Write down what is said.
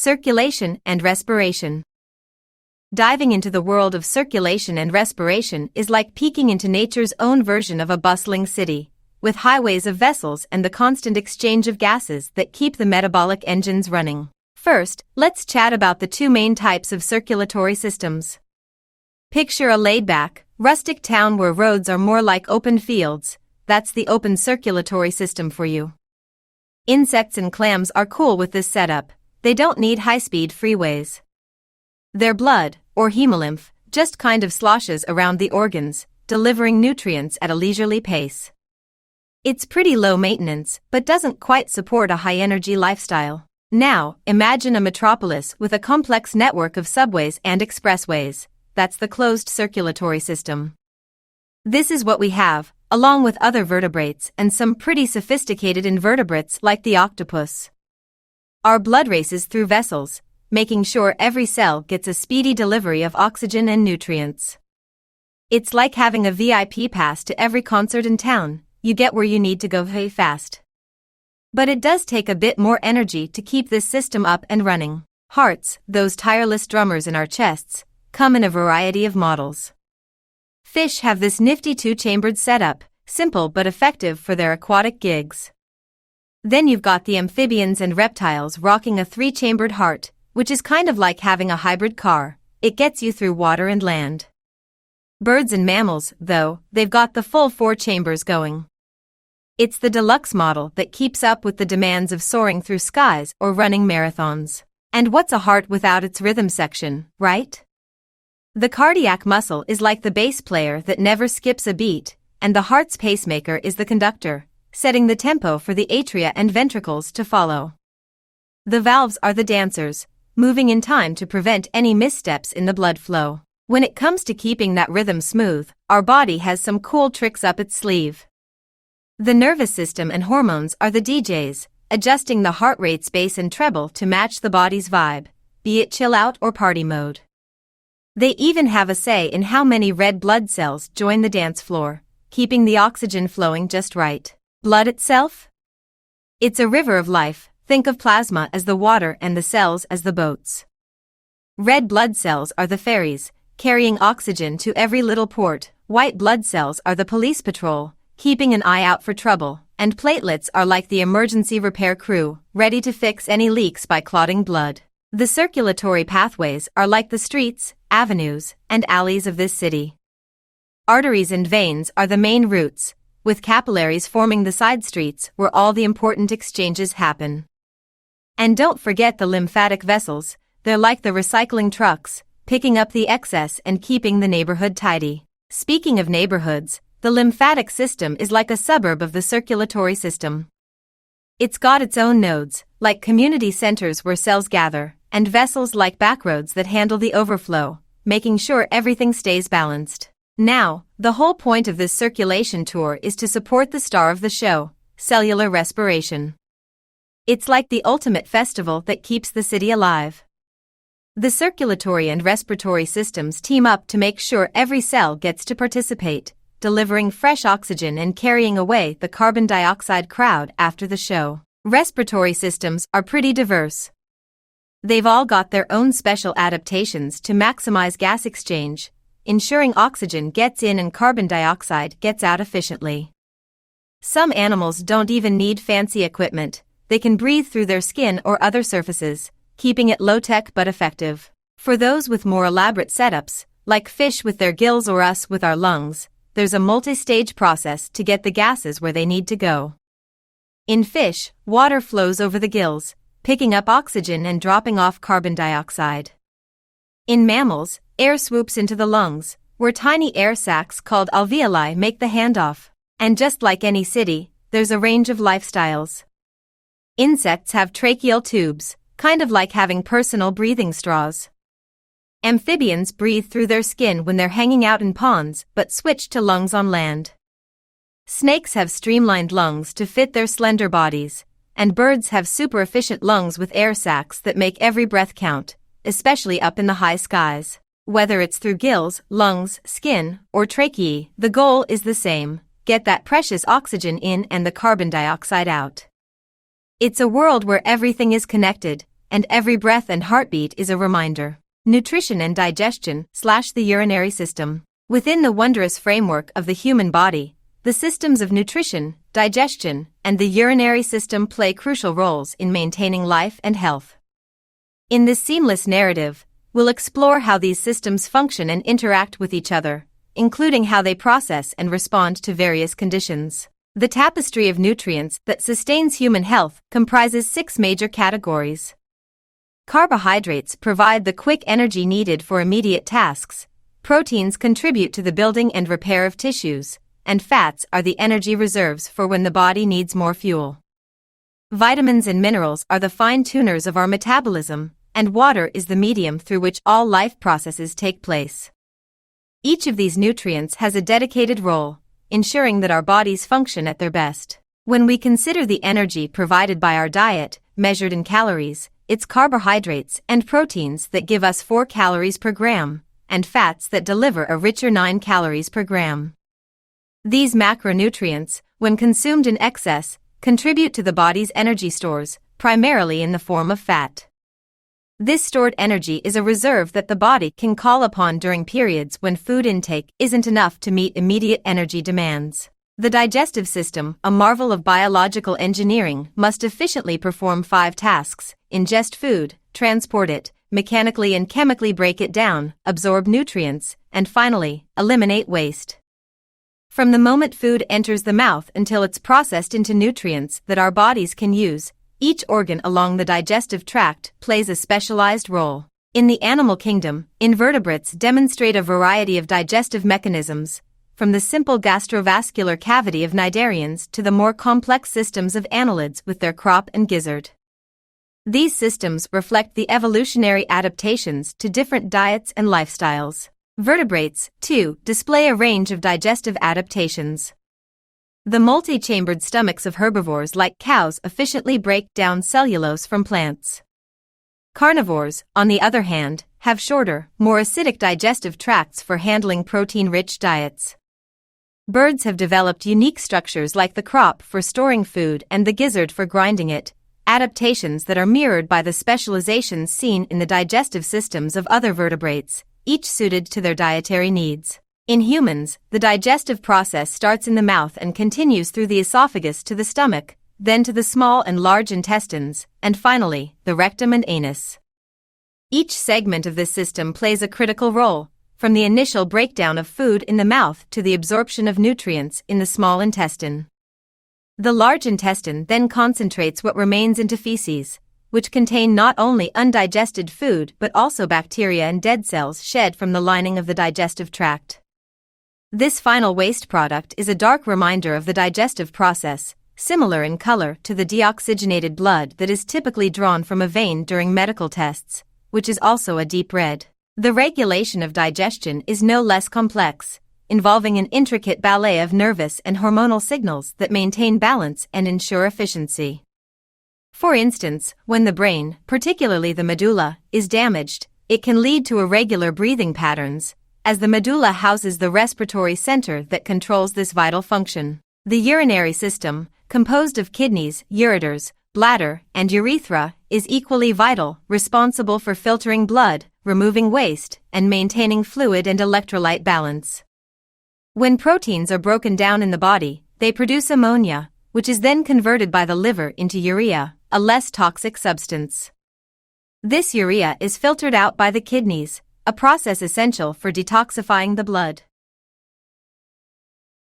Circulation and respiration. Diving into the world of circulation and respiration is like peeking into nature's own version of a bustling city, with highways of vessels and the constant exchange of gases that keep the metabolic engines running. First, let's chat about the two main types of circulatory systems. Picture a laid-back, rustic town where roads are more like open fields. That's the open circulatory system for you. Insects and clams are cool with this setup. They don't need high-speed freeways. Their blood, or hemolymph, just kind of sloshes around the organs, delivering nutrients at a leisurely pace. It's pretty low maintenance, but doesn't quite support a high-energy lifestyle. Now, imagine a metropolis with a complex network of subways and expressways. That's the closed circulatory system. This is what we have, along with other vertebrates and some pretty sophisticated invertebrates like the octopus. Our blood races through vessels, making sure every cell gets a speedy delivery of oxygen and nutrients. It's like having a VIP pass to every concert in town. You get where you need to go very fast. But it does take a bit more energy to keep this system up and running. Hearts, those tireless drummers in our chests, come in a variety of models. Fish have this nifty two-chambered setup, simple but effective for their aquatic gigs. Then you've got the amphibians and reptiles rocking a three-chambered heart, which is kind of like having a hybrid car. It gets you through water and land. Birds and mammals, though, they've got the full four chambers going. It's the deluxe model that keeps up with the demands of soaring through skies or running marathons. And what's a heart without its rhythm section, right? The cardiac muscle is like the bass player that never skips a beat, and the heart's pacemaker is the conductor, setting the tempo for the atria and ventricles to follow. The valves are the dancers, moving in time to prevent any missteps in the blood flow. When it comes to keeping that rhythm smooth, our body has some cool tricks up its sleeve. The nervous system and hormones are the DJs, adjusting the heart rate's bass and treble to match the body's vibe, be it chill out or party mode. They even have a say in how many red blood cells join the dance floor, keeping the oxygen flowing just right. Blood itself? It's a river of life. Think of plasma as the water and the cells as the boats. Red blood cells are the ferries, carrying oxygen to every little port. White blood cells are the police patrol, keeping an eye out for trouble. And platelets are like the emergency repair crew, ready to fix any leaks by clotting blood. The circulatory pathways are like the streets, avenues, and alleys of this city. Arteries and veins are the main routes, with capillaries forming the side streets where all the important exchanges happen. And don't forget the lymphatic vessels. They're like the recycling trucks, picking up the excess and keeping the neighborhood tidy. Speaking of neighborhoods, the lymphatic system is like a suburb of the circulatory system. It's got its own nodes, like community centers where cells gather, and vessels like backroads that handle the overflow, making sure everything stays balanced. Now, the whole point of this circulation tour is to support the star of the show, cellular respiration. It's like the ultimate festival that keeps the city alive. The circulatory and respiratory systems team up to make sure every cell gets to participate, delivering fresh oxygen and carrying away the carbon dioxide crowd after the show. Respiratory systems are pretty diverse. They've all got their own special adaptations to maximize gas exchange, ensuring oxygen gets in and carbon dioxide gets out efficiently. Some animals don't even need fancy equipment. They can breathe through their skin or other surfaces, keeping it low-tech but effective. For those with more elaborate setups, like fish with their gills or us with our lungs, there's a multi-stage process to get the gases where they need to go. In fish, water flows over the gills, picking up oxygen and dropping off carbon dioxide. In mammals, air swoops into the lungs, where tiny air sacs called alveoli make the handoff. And just like any city, there's a range of lifestyles. Insects have tracheal tubes, kind of like having personal breathing straws. Amphibians breathe through their skin when they're hanging out in ponds, but switch to lungs on land. Snakes have streamlined lungs to fit their slender bodies, and birds have super efficient lungs with air sacs that make every breath count, especially up in the high skies. Whether it's through gills, lungs, skin, or tracheae, the goal is the same: get that precious oxygen in and the carbon dioxide out. It's a world where everything is connected, and every breath and heartbeat is a reminder. Nutrition and digestion / the urinary system. Within the wondrous framework of the human body, the systems of nutrition, digestion, and the urinary system play crucial roles in maintaining life and health. In this seamless narrative, we'll explore how these systems function and interact with each other, including how they process and respond to various conditions. The tapestry of nutrients that sustains human health comprises 6 major categories. Carbohydrates provide the quick energy needed for immediate tasks, proteins contribute to the building and repair of tissues, and fats are the energy reserves for when the body needs more fuel. Vitamins and minerals are the fine-tuners of our metabolism, and water is the medium through which all life processes take place. Each of these nutrients has a dedicated role, ensuring that our bodies function at their best. When we consider the energy provided by our diet, measured in calories, it's carbohydrates and proteins that give us 4 calories per gram, and fats that deliver a richer 9 calories per gram. These macronutrients, when consumed in excess, contribute to the body's energy stores, primarily in the form of fat. This stored energy is a reserve that the body can call upon during periods when food intake isn't enough to meet immediate energy demands. The digestive system, a marvel of biological engineering, must efficiently perform 5 tasks: ingest food, transport it, mechanically and chemically break it down, absorb nutrients, and finally, eliminate waste. From the moment food enters the mouth until it's processed into nutrients that our bodies can use, each organ along the digestive tract plays a specialized role. In the animal kingdom, invertebrates demonstrate a variety of digestive mechanisms, from the simple gastrovascular cavity of cnidarians to the more complex systems of annelids with their crop and gizzard. These systems reflect the evolutionary adaptations to different diets and lifestyles. Vertebrates, too, display a range of digestive adaptations. The multi-chambered stomachs of herbivores like cows efficiently break down cellulose from plants. Carnivores, on the other hand, have shorter, more acidic digestive tracts for handling protein-rich diets. Birds have developed unique structures like the crop for storing food and the gizzard for grinding it, adaptations that are mirrored by the specializations seen in the digestive systems of other vertebrates, each suited to their dietary needs. In humans, the digestive process starts in the mouth and continues through the esophagus to the stomach, then to the small and large intestines, and finally, the rectum and anus. Each segment of this system plays a critical role, from the initial breakdown of food in the mouth to the absorption of nutrients in the small intestine. The large intestine then concentrates what remains into feces, which contain not only undigested food but also bacteria and dead cells shed from the lining of the digestive tract. This final waste product is a dark reminder of the digestive process, similar in color to the deoxygenated blood that is typically drawn from a vein during medical tests, which is also a deep red. The regulation of digestion is no less complex, involving an intricate ballet of nervous and hormonal signals that maintain balance and ensure efficiency. For instance, when the brain, particularly the medulla, is damaged, it can lead to irregular breathing patterns, as the medulla houses the respiratory center that controls this vital function. The urinary system, composed of kidneys, ureters, bladder, and urethra, is equally vital, responsible for filtering blood, removing waste, and maintaining fluid and electrolyte balance. When proteins are broken down in the body, they produce ammonia, which is then converted by the liver into urea, a less toxic substance. This urea is filtered out by the kidneys, a process essential for detoxifying the blood.